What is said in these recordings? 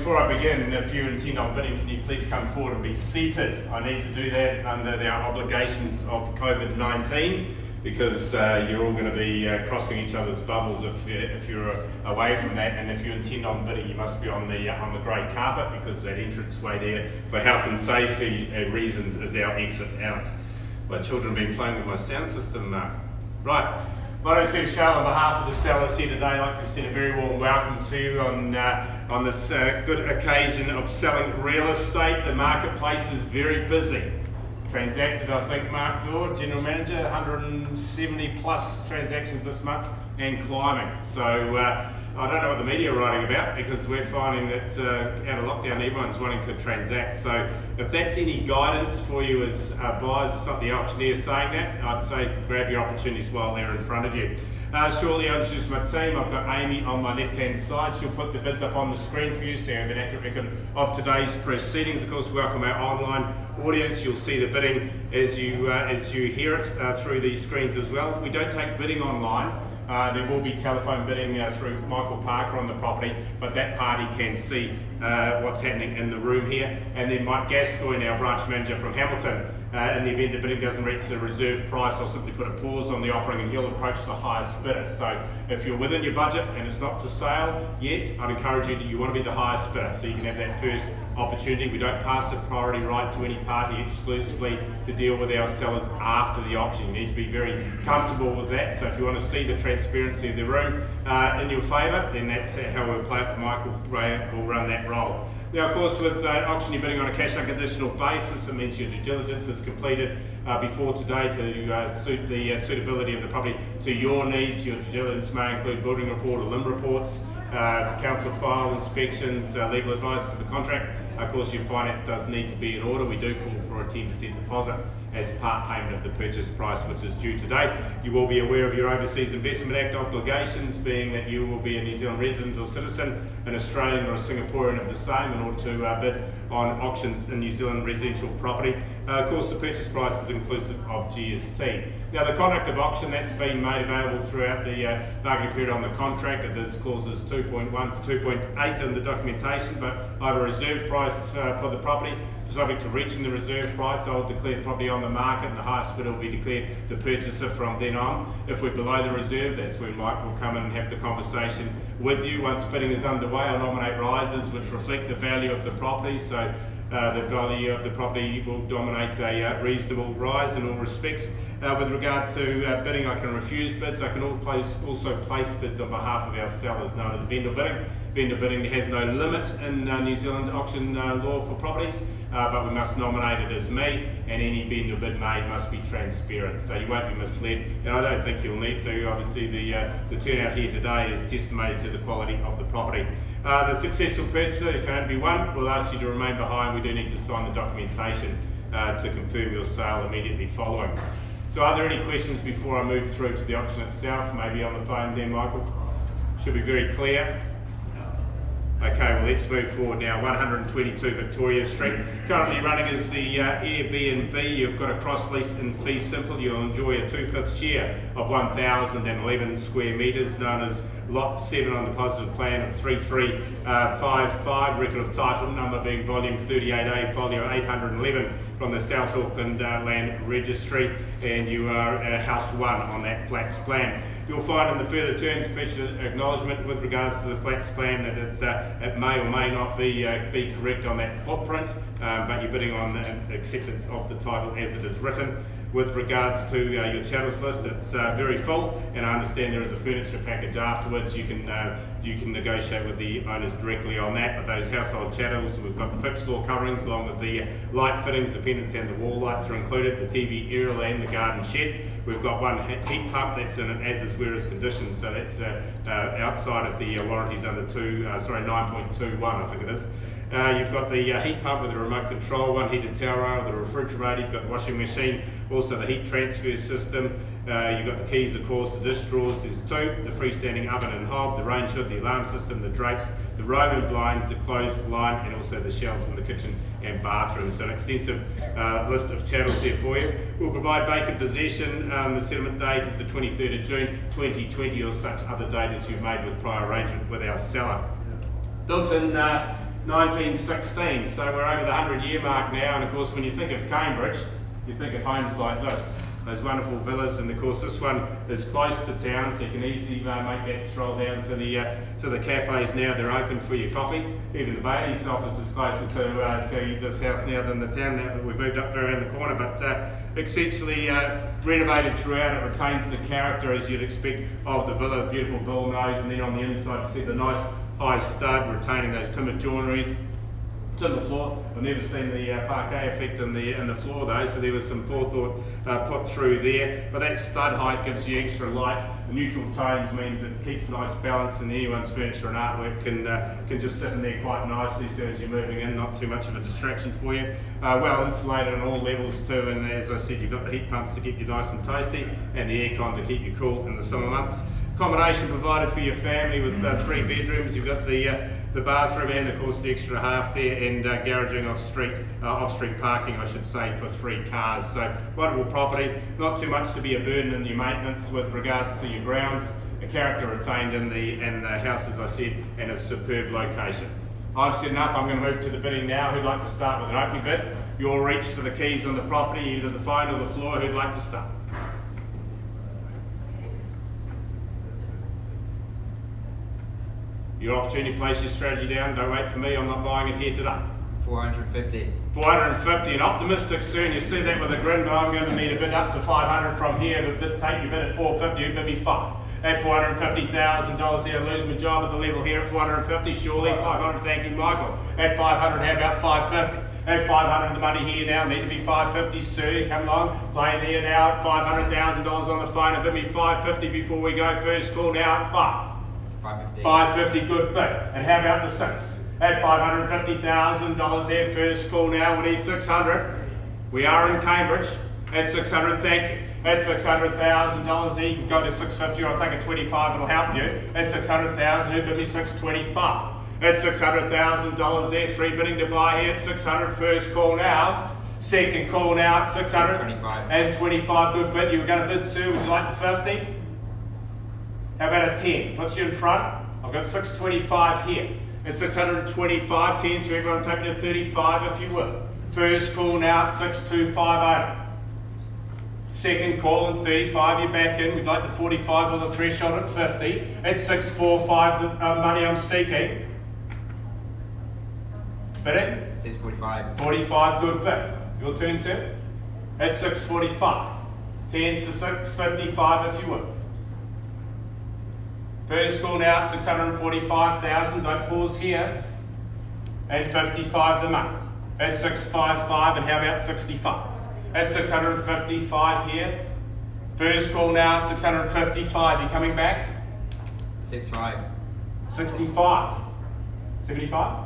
before I begin, if you intend on bidding, can you please come forward and be seated? I need to do that under our obligations of COVID-19 because you're all going to be crossing each other's bubbles if you're away from that, and if you intend on bidding, you must be on the grey carpet because that entrance way there for health and safety reasons is our exit out. My children have been playing with my sound system. Right. My name is Steve Charles. On behalf of the sellers here today, I'd like to extend a very warm welcome to you on this good occasion of selling real estate. The marketplace is very busy. Transacted, I think, Mark Dorr, General Manager, 170 plus transactions this month and climbing. So I don't know what the media are writing about because we're finding that out of lockdown everyone's wanting to transact. So if that's any guidance for you as buyers, it's not the auctioneer saying that, I'd say grab your opportunities while they're in front of you. Shortly I'll introduce my team. I've got Amy on my left hand side. She'll put the bids up on the screen for you so you have an accurate record of today's proceedings. Of course, welcome our online audience. You'll see the bidding as you hear it through these screens as well. We don't take bidding online. There will be telephone bidding through Michael Parker on the property, but that party can see what's happening in the room here. And then Mike Gascoigne, our branch manager from Hamilton, in the event the bidding doesn't reach the reserve price, I'll simply put a pause on the offering and he'll approach the highest bidder. So if you're within your budget and it's not for sale yet, I'd encourage you that you want to be the highest bidder so you can have that first opportunity. We don't pass a priority right to any party exclusively to deal with our sellers after the auction. You need to be very comfortable with that. So if you want to see the transparency of the room in your favour, then that's how we'll play it. Michael will run that role. Now, of course, with auction you're bidding on a cash unconditional basis, it means your due diligence is completed before today to suit the suitability of the property to your needs. Your due diligence may include building report or limb reports, council file inspections, legal advice to the contract. Of course, your finance does need to be in order. We do call for a 10% deposit as part payment of the purchase price, which is due today. You will be aware of your Overseas Investment Act obligations, being that you will be a New Zealand resident or citizen, an Australian or a Singaporean of the same, in order to bid on auctions in New Zealand residential property. Of course, the purchase price is inclusive of GST. Now, the contract of auction, that's been made available throughout the bargaining period on the contract. It is clauses 2.1 to 2.8 in the documentation, but I have a reserve price for the property. Subject to reaching the reserve price, I'll declare the property on the market and the highest bidder will be declared the purchaser from then on. If we're below the reserve, that's when Mike will come in and have the conversation with you. Once bidding is underway, I'll nominate risers which reflect the value of the property. So the value of the property will dominate a reasonable rise in all respects. With regard to bidding, I can refuse bids. I can also place bids on behalf of our sellers, known as vendor bidding. Vendor bidding has no limit in New Zealand auction law for properties, but we must nominate it as me, and any vendor bid made must be transparent, so you won't be misled, and I don't think you'll need to. Obviously the turnout here today is testimony to the quality of the property. The successful purchaser, it can only be one, will ask you to remain behind. We do need to sign the documentation to confirm your sale immediately following. So are there any questions before I move through to the auction itself? Maybe on the phone then, Michael? Should be very clear. Okay, well let's move forward now. 122 Victoria Street. Currently running as the Airbnb. You've got a cross lease in fee simple. You'll enjoy a 2/5 share of 1,011 square metres, known as Lot 7 on the positive plan of 3355. Record of title number being volume 38A, folio 811 from the South Auckland Land Registry, and you are house 1 on that flats plan. You'll find in the further terms purchase acknowledgement with regards to the flats plan that it may or may not be correct on that footprint, but you're bidding on acceptance of the title as it is written. With regards to your chattels list, it's very full, and I understand there is a furniture package afterwards. You can negotiate with the owners directly on that, but those household chattels, we've got the fixed floor coverings along with the light fittings, the pendants and the wall lights are included, the TV aerial and the garden shed. We've got one heat pump that's in an as-is where-is condition, so that's outside of the warranties under 9.21 I think it is. You've got the heat pump with a remote control, one heated towel rail, the refrigerator, you've got the washing machine, also the heat transfer system. You've got the keys, of course, the dish drawers, there's 2, the freestanding oven and hob, the range hood, the alarm system, the drapes, the Roman blinds, the clothesline, and also the shelves in the kitchen and bathroom. So an extensive list of chattels there for you. We'll provide vacant possession, the settlement date of the 23rd of June 2020 or such other date as you've made with prior arrangement with our seller. Built-in 1916, so we're over the 100-year mark now, and of course when you think of Cambridge, you think of homes like this, those wonderful villas, and of course this one is close to town, so you can easily make that stroll down to the cafes now. They're open for your coffee. Even the Bayleys office is closer to this house now than the town now that we've moved up around the corner, but exceptionally renovated throughout. It retains the character as you'd expect of the villa, beautiful bull nose, and then on the inside you see the nice high stud retaining those timber joineries. Timber floor. I've never seen the parquet effect in the floor though, so there was some forethought put through there. But that stud height gives you extra light. The neutral tones means it keeps nice balance, and anyone's furniture and artwork can just sit in there quite nicely. So as you're moving in, not too much of a distraction for you. Well insulated on all levels too, and as I said, you've got the heat pumps to keep you nice and toasty, and the aircon to keep you cool in the summer months. Accommodation provided for your family with 3 bedrooms. You've got the bathroom and of course the extra half there, and garaging off-street parking I should say, for 3 cars. So wonderful property, not too much to be a burden in your maintenance with regards to your grounds. A character retained in the house, as I said, and a superb location. I've said enough. I'm going to move to the bidding now. Who'd like to start with an opening bid? You all reach for the keys on the property, either the phone or the floor. Who'd like to start? Your opportunity, place your strategy down. Don't wait for me, I'm not buying it here today. 450. 450, an optimistic soon. You see that with a grin, but I'm going to need a bid up to 500 from here. But take your bid at 450, you bid me 5. At $450,000 there, lose my job at the level here at 450, surely. 500, thank you, Michael. At 500, how about 550? At 500, the money here now, need to be 550, sir, come along, play there now at $500,000 on the phone, and bid me 550 before we go. First call now at 5. 550, good bid. And how about the 6? At $550,000 there, first call now, we need 600. We are in Cambridge. At 600, thank you. At $600,000 there, you can go to 650, or I'll take a 25, it'll help you. At 600,000, who bid me 625? At $600,000 there, 3 bidding to buy here at 600, first call now. Second call now at 600. And 25, good bid. You were going to bid, sir, would you like the 50? How about a 10? Puts you in front. I've got 625 here. At 625, 10, so everyone take me to 35 if you will. First call now at 6250. Second call and 35, you're back in. We'd like the 45 or the threshold at 50. At 645, the money I'm seeking. Bidding? 645. 45, good bid. Your turn, sir. At 645. 10 to 655 if you will. First call now at 645,000, don't pause here. And 55 the money. At 655, and how about 65? At 655 here. First call now at 655, you coming back? 65. 65. 75?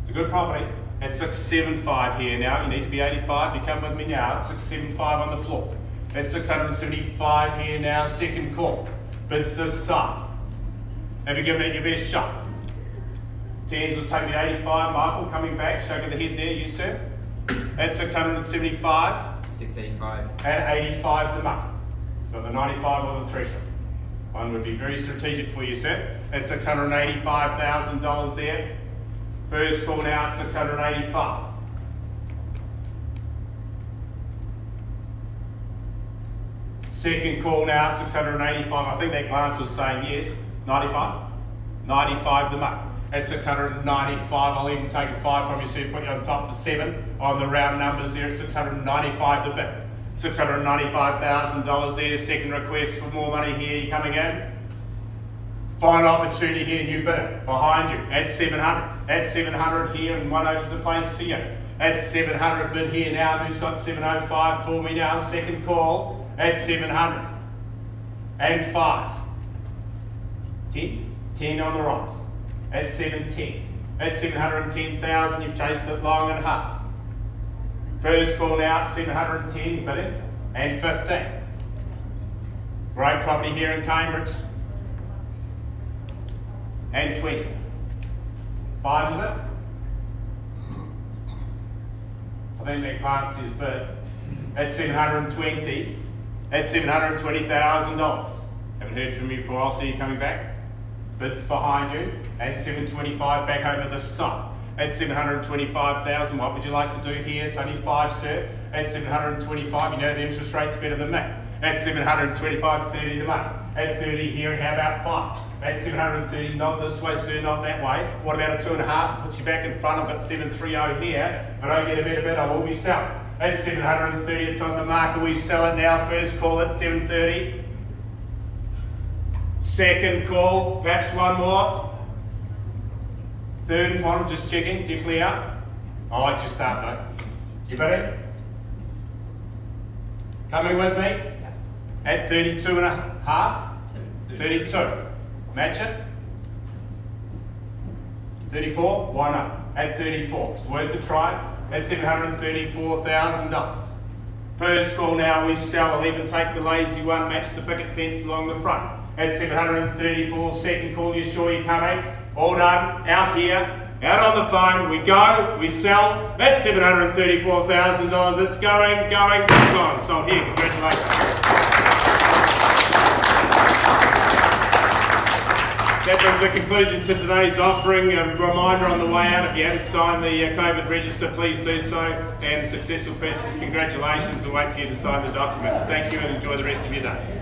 It's a good property. At 675 here now, you need to be 85, you come with me now at 675 on the floor. At 675 here now, second call. Bids this side. Have you given it your best shot? 10s will take me to 85. Michael coming back, shaking the head there, you sir. At 675. 685. At 85 the mark. So the 95 or the threshold. One would be very strategic for you, sir. At $685,000 there. First call now at 685. Second call now at 685. I think that glance was saying yes. 95. 95 the mark. At 695, I'll even take a 5 from you, so you put you on top for 7 on the round numbers there at 695 the bid. $695,000 there, second request for more money here, you coming in? Final opportunity here, new bidder behind you at 700. At 700 here, and one opens the place for you. At 700 bid here now, who's got 705 for me now? Second call at 700. And 5. 10. 10 on the rise. At 710. At 710,000, you've chased it long and hard. First call now at 710, bidding, and 15. Great property here in Cambridge. And 20. 5 is it? I think that glance is bid. At 720. At $720,000. Haven't heard from you for a while, so you're coming back. Bids behind you, and 725 back over this side. At 725,000, what would you like to do here? It's only 5, sir. At 725, you know the interest rate's better than me. At 725, 30 the money. At 30 here, and how about 5? At 730, not this way, sir, not that way. What about a 2.5? Put you back in front. I've got 730 here. If I don't get a better bid, I will be selling. At 730, it's on the market. We sell it now. First call at 730. Second call, perhaps one more. Third and final, just checking, definitely out. I like your start though. You ready? Coming with me? At 32.5? 32. Match it? 34? Why not? At 34. It's worth a try. At $734,000. First call now, we sell. I'll even take the lazy one, match the picket fence along the front. At 734, second call, you sure you're coming? All done, out here, out on the phone, we go, we sell. That's $734,000. It's going, gone. Sold here, congratulations. That brings the conclusion to today's offering. A reminder on the way out, if you haven't signed the COVID register, please do so. And successful purchase, congratulations. We'll wait for you to sign the documents. Thank you and enjoy the rest of your day.